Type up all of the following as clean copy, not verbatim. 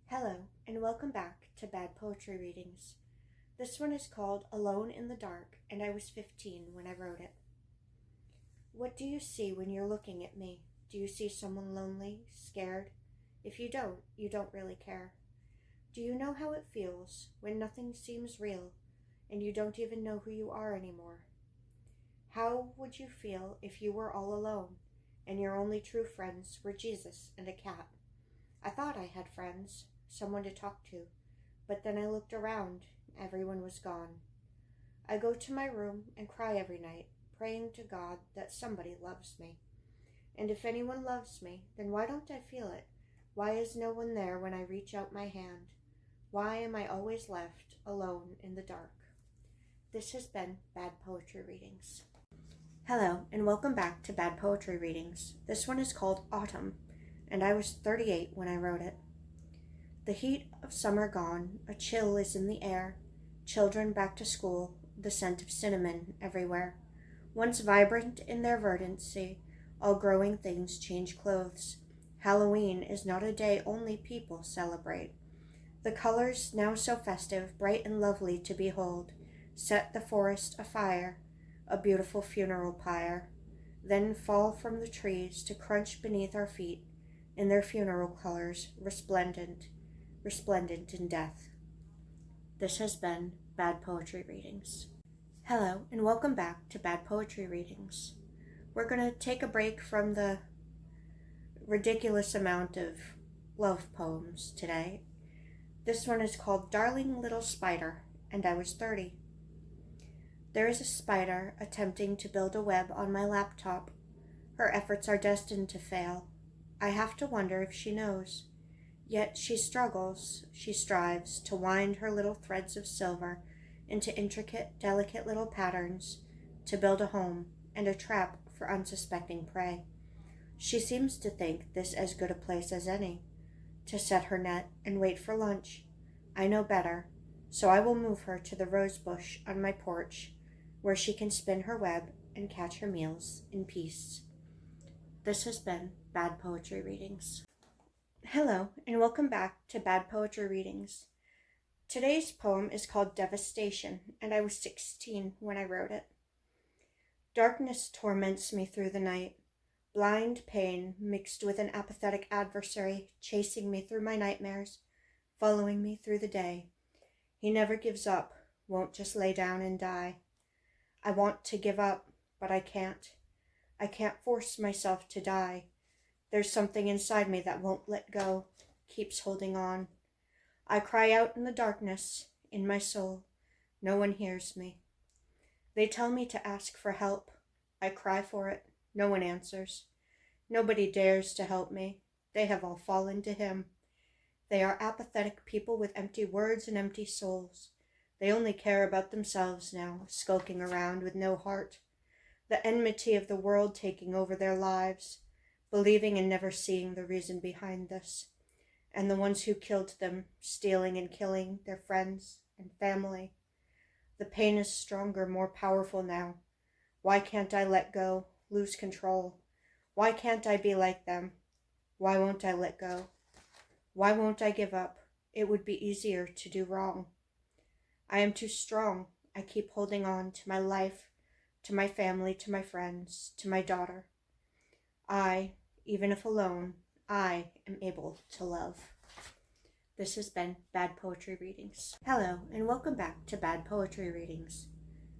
Hello, and welcome back to Bad Poetry Readings. This one is called Alone in the Dark, and I was 15 when I wrote it. What do you see when you're looking at me? Do you see someone lonely, scared? If you don't really care. Do you know how it feels when nothing seems real, and you don't even know who you are anymore? How would you feel if you were all alone, and your only true friends were Jesus and a cat? I thought I had friends, someone to talk to, but then I looked around, everyone was gone. I go to my room and cry every night, praying to God that somebody loves me. And if anyone loves me, then why don't I feel it? Why is no one there when I reach out my hand? Why am I always left alone in the dark? This has been Bad Poetry Readings. Hello, and welcome back to Bad Poetry Readings. This one is called Autumn, and I was 38 when I wrote it. The heat of summer gone, a chill is in the air. Children back to school, the scent of cinnamon everywhere. Once vibrant in their verdancy, all growing things change clothes. Halloween is not a day only people celebrate. The colors, now so festive, bright and lovely to behold, set the forest afire, a beautiful funeral pyre. Then fall from the trees to crunch beneath our feet, in their funeral colors, resplendent in death. This has been Bad Poetry Readings. Hello, and welcome back to Bad Poetry Readings. We're going to take a break from the ridiculous amount of love poems today. This one is called Darling Little Spider, and I was 30. There is a spider attempting to build a web on my laptop. Her efforts are destined to fail. I have to wonder if she knows. Yet she struggles, she strives to wind her little threads of silver into intricate, delicate little patterns to build a home and a trap for unsuspecting prey. She seems to think this as good a place as any, to set her net and wait for lunch. I know better, so I will move her to the rose bush on my porch, where she can spin her web and catch her meals in peace. This has been Bad Poetry Readings. Hello, and welcome back to Bad Poetry Readings. Today's poem is called Devastation, and I was 16 when I wrote it. Darkness torments me through the night, blind pain mixed with an apathetic adversary chasing me through my nightmares, following me through the day. He never gives up, won't just lay down and die. I want to give up, but I can't. I can't force myself to die. There's something inside me that won't let go, keeps holding on. I cry out in the darkness, in my soul. No one hears me. They tell me to ask for help. I cry for it. No one answers. Nobody dares to help me. They have all fallen to him. They are apathetic people with empty words and empty souls. They only care about themselves now, skulking around with no heart. The enmity of the world taking over their lives, believing and never seeing the reason behind this, and the ones who killed them, stealing and killing their friends and family. The pain is stronger, more powerful now. Why can't I let go, lose control? Why can't I be like them? Why won't I let go? Why won't I give up? It would be easier to do wrong. I am too strong. I keep holding on to my life, to my family, to my friends, to my daughter. I, even if alone, I am able to love. This has been Bad Poetry Readings. Hello, and welcome back to Bad Poetry Readings.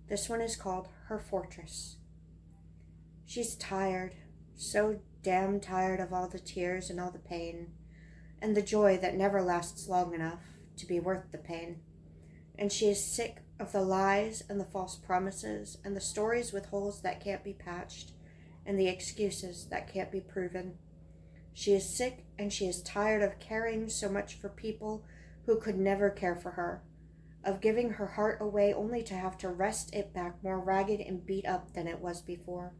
This one is called Her Fortress. She's tired, so damn tired of all the tears and all the pain, and the joy that never lasts long enough to be worth the pain. And she is sick of the lies and the false promises and the stories with holes that can't be patched and the excuses that can't be proven. She is sick and she is tired of caring so much for people who could never care for her, of giving her heart away only to have to wrest it back more ragged and beat up than it was before.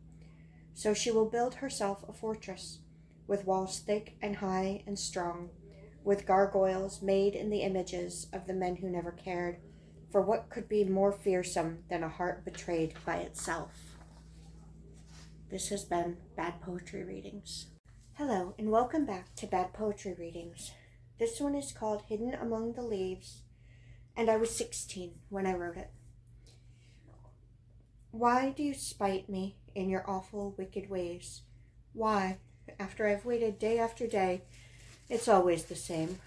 So she will build herself a fortress, with walls thick and high and strong, with gargoyles made in the images of the men who never cared, for what could be more fearsome than a heart betrayed by itself? This has been Bad Poetry Readings. Hello, and welcome back to Bad Poetry Readings. This one is called Hidden Among the Leaves, and I was 16 when I wrote it. Why do you spite me in your awful, wicked ways? Why, after I've waited day after day, it's always the same.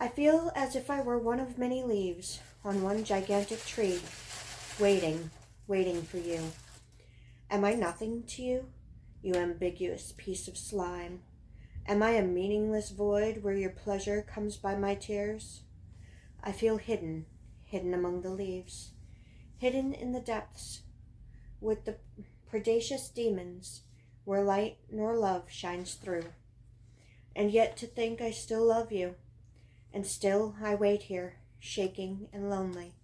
I feel as if I were one of many leaves on one gigantic tree, waiting for you. Am I nothing to you, you ambiguous piece of slime? Am I a meaningless void where your pleasure comes by my tears? I feel hidden among the leaves, hidden in the depths with the predacious demons where light nor love shines through. And yet to think I still love you, and still I wait here, shaking and lonely,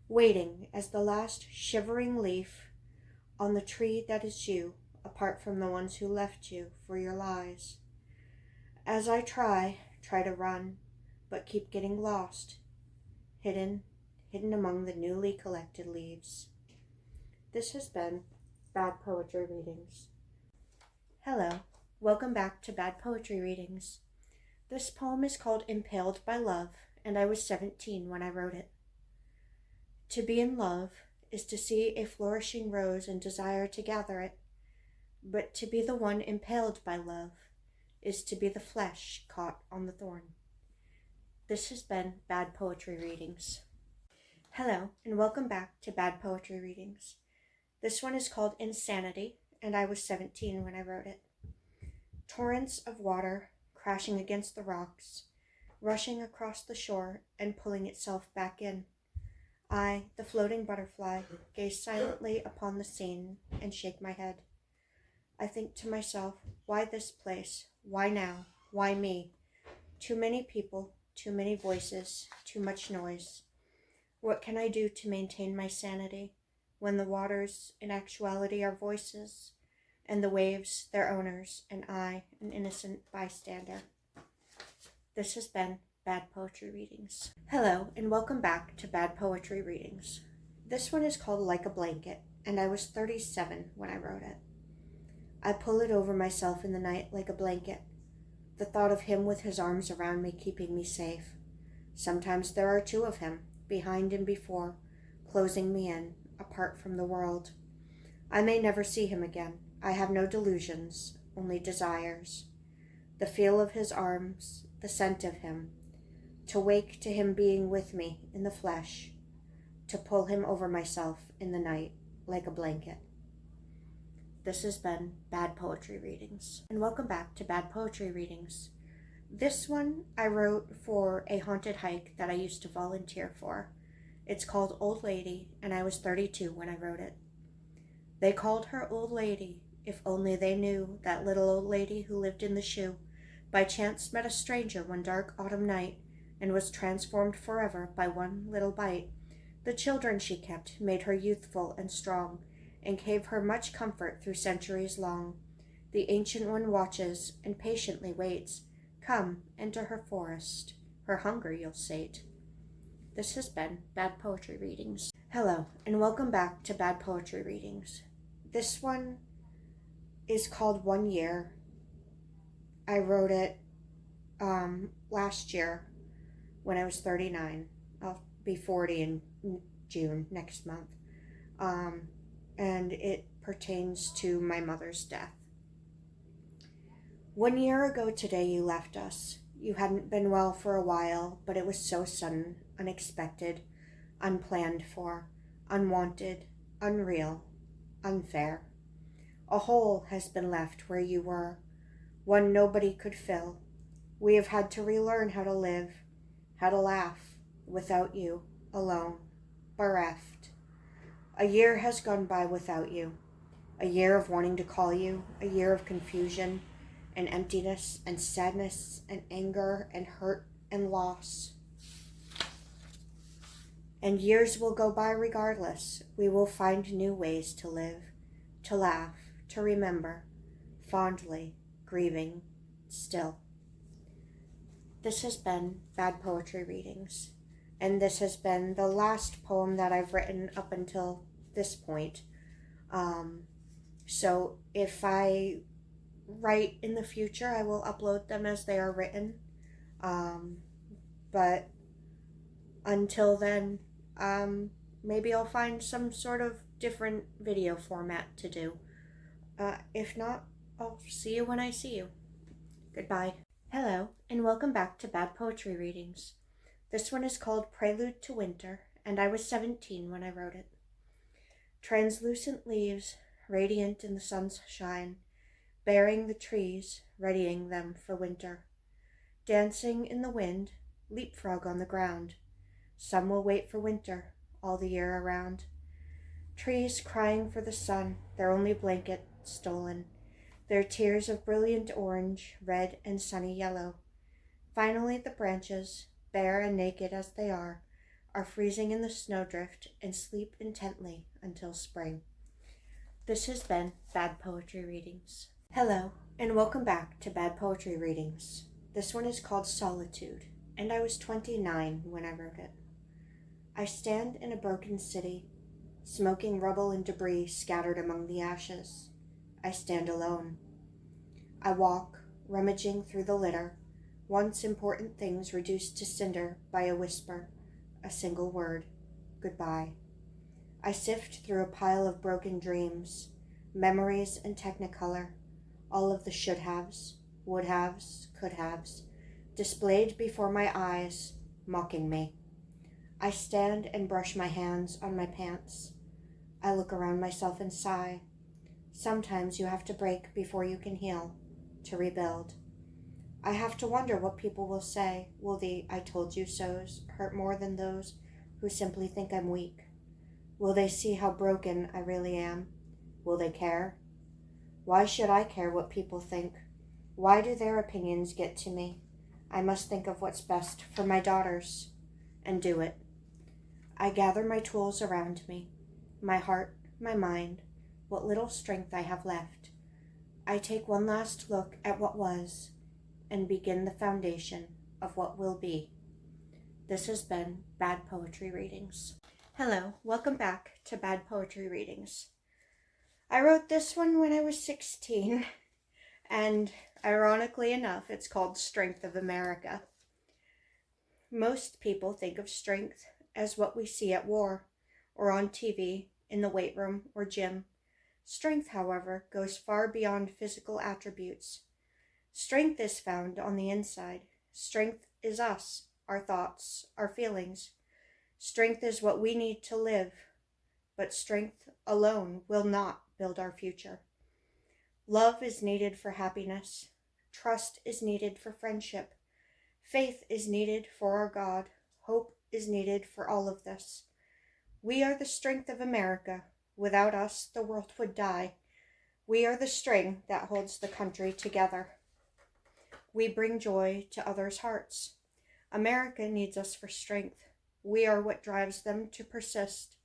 waiting as the last shivering leaf on the tree that is you, apart from the ones who left you for your lies. As I try to run, but keep getting lost, hidden among the newly collected leaves. This has been Bad Poetry Readings. Hello, welcome back to Bad Poetry Readings. This poem is called Impaled by Love, and I was 17 when I wrote it. To be in love is to see a flourishing rose and desire to gather it, but to be the one impaled by love is to be the flesh caught on the thorn. This has been Bad Poetry Readings. Hello, and welcome back to Bad Poetry Readings. This one is called Insanity, and I was 17 when I wrote it. Torrents of water crashing against the rocks, rushing across the shore and pulling itself back in. I, the floating butterfly, gaze silently upon the scene and shake my head. I think to myself, why this place? Why now? Why me? Too many people, too many voices, too much noise. What can I do to maintain my sanity when the waters in actuality are voices, and the waves their owners, and I an innocent bystander? This has been Bad Poetry Readings. Hello, and welcome back to Bad Poetry Readings. This one is called Like a Blanket, and I was 37 when I wrote it. I pull it over myself in the night like a blanket, the thought of him with his arms around me keeping me safe. Sometimes there are two of him, behind and before, closing me in, apart from the world. I may never see him again. I have no delusions, only desires. The feel of his arms, the scent of him, to wake to him being with me in the flesh, to pull him over myself in the night like a blanket. This has been Bad Poetry Readings, and welcome back to Bad Poetry Readings. This one I wrote for a haunted hike that I used to volunteer for. It's called Old Lady, and I was 32 when I wrote it. They called her Old Lady, if only they knew that little old lady who lived in the shoe, by chance met a stranger one dark autumn night, and was transformed forever by one little bite. The children she kept made her youthful and strong, and gave her much comfort through centuries long. The ancient one watches and patiently waits. Come, enter her forest, her hunger you'll sate. This has been Bad Poetry Readings. Hello, and welcome back to Bad Poetry Readings. This one is called 1 Year. I wrote it last year when I was 39. I'll be 40 in June next month. And it pertains to my mother's death. 1 year ago today you left us. You hadn't been well for a while, but it was so sudden, unexpected, unplanned for, unwanted, unreal, unfair. A hole has been left where you were, one nobody could fill. We have had to relearn how to live, how to laugh, without you, alone, bereft. A year has gone by without you, a year of wanting to call you, a year of confusion and emptiness and sadness and anger and hurt and loss. And years will go by regardless. We will find new ways to live, to laugh, to remember, fondly, grieving, still. This has been Bad Poetry Readings, and this has been the last poem that I've written up until this point. So if I write in the future, I will upload them as they are written. But until then, maybe I'll find some sort of different video format to do. If not, I'll see you when I see you. Goodbye. Hello, and welcome back to Bad Poetry Readings. This one is called Prelude to Winter, and I was 17 when I wrote it. Translucent leaves, radiant in the sun's shine, bearing the trees, readying them for winter. Dancing in the wind, leapfrog on the ground. Some will wait for winter, all the year around. Trees crying for the sun, their only blanket stolen. Their tears of brilliant orange, red, and sunny yellow. Finally the branches, bare and naked as they are freezing in the snowdrift and sleep intently until spring. This has been Bad Poetry Readings. Hello, and welcome back to Bad Poetry Readings. This one is called Solitude, and I was 29 when I wrote it. I stand in a broken city, smoking rubble and debris scattered among the ashes. I stand alone. I walk, rummaging through the litter, once important things reduced to cinder by a whisper, a single word, goodbye. I sift through a pile of broken dreams, memories and technicolor, all of the should-haves, would-haves, could-haves, displayed before my eyes, mocking me. I stand and brush my hands on my pants. I look around myself and sigh. Sometimes you have to break before you can heal, to rebuild. I have to wonder what people will say. Will the I told you so's hurt more than those who simply think I'm weak? Will they see how broken I really am? Will they care? Why should I care what people think? Why do their opinions get to me? I must think of what's best for my daughters, and do it. I gather my tools around me, my heart, my mind, what little strength I have left. I take one last look at what was, and begin the foundation of what will be. This has been Bad Poetry Readings. Hello, welcome back to Bad Poetry Readings. I wrote this one when I was 16, and ironically enough, it's called Strength of America. Most people think of strength as what we see at war, or on TV, in the weight room or gym. Strength, however, goes far beyond physical attributes. Strength is found on the inside. Strength is us, our thoughts, our feelings. Strength is what we need to live, but strength alone will not build our future. Love is needed for happiness. Trust is needed for friendship. Faith is needed for our God. Hope is needed for all of this. We are the strength of America. Without us, the world would die. We are the string that holds the country together. We bring joy to others' hearts. America needs us for strength. We are what drives them to persist,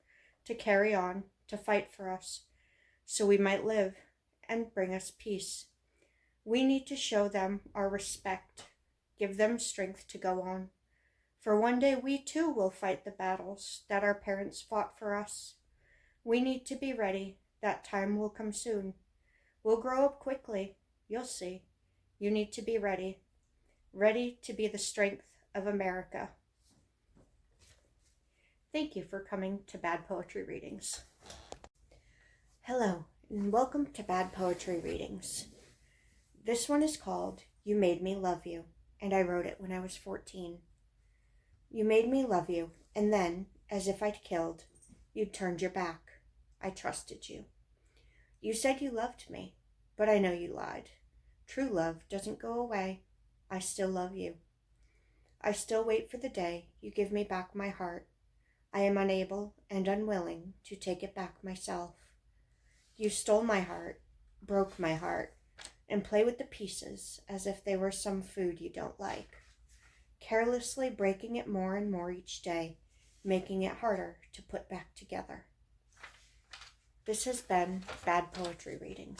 to carry on, to fight for us, so we might live and bring us peace. We need to show them our respect, give them strength to go on. For one day we too will fight the battles that our parents fought for us. We need to be ready. That time will come soon. We'll grow up quickly. You'll see. You need to be ready. Ready to be the strength of America. Thank you for coming to Bad Poetry Readings. Hello, and welcome to Bad Poetry Readings. This one is called You Made Me Love You, and I wrote it when I was 14. You made me love you, and then, as if I'd killed, you'd turned your back. I trusted you. You said you loved me, but I know you lied. True love doesn't go away. I still love you. I still wait for the day you give me back my heart. I am unable and unwilling to take it back myself. You stole my heart, broke my heart, and play with the pieces as if they were some food you don't like, carelessly breaking it more and more each day, making it harder to put back together. This has been Bad Poetry Readings.